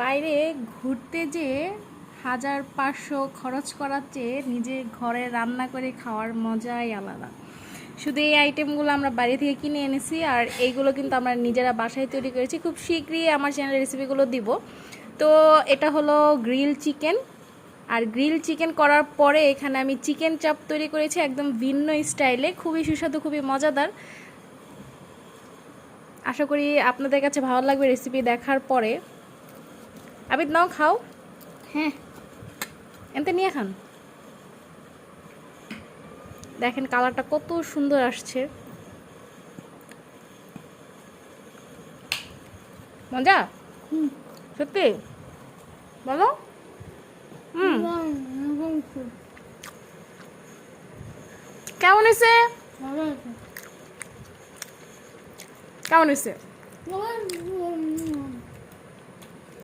বাইরে ঘুরতে যেয়ে 1500 খরচ করার চেয়ে নিজে ঘরে রান্না করে খাওয়ার মজাই আলাদা। শুধু এই আইটেমগুলো আমরা বাইরে থেকে কিনে এনেছি, আর এইগুলো কিন্তু আমরা নিজেরা বাসায় তৈরি করেছি। খুব শীঘ্রই আমার চ্যানেলে রেসিপিগুলো দিব। তো এটা হলো গ্রিল চিকেন, আর গ্রিল চিকেন করার পরে এখানে আমি চিকেন চাপ তৈরি করেছি একদম ভিন্ন স্টাইলে, খুবই সুস্বাদু, খুবই মজাদার। আশা করি আপনাদের কাছে ভালো লাগবে রেসিপি দেখার পরে। আবিদ নাও, খাও। হ্যাঁ, এনতে নিয়ে খান। দেখেন কালারটা কত সুন্দর আসছে, মজা সত্যি। বলো। কেমন হয়েছে? কেমন হয়েছে?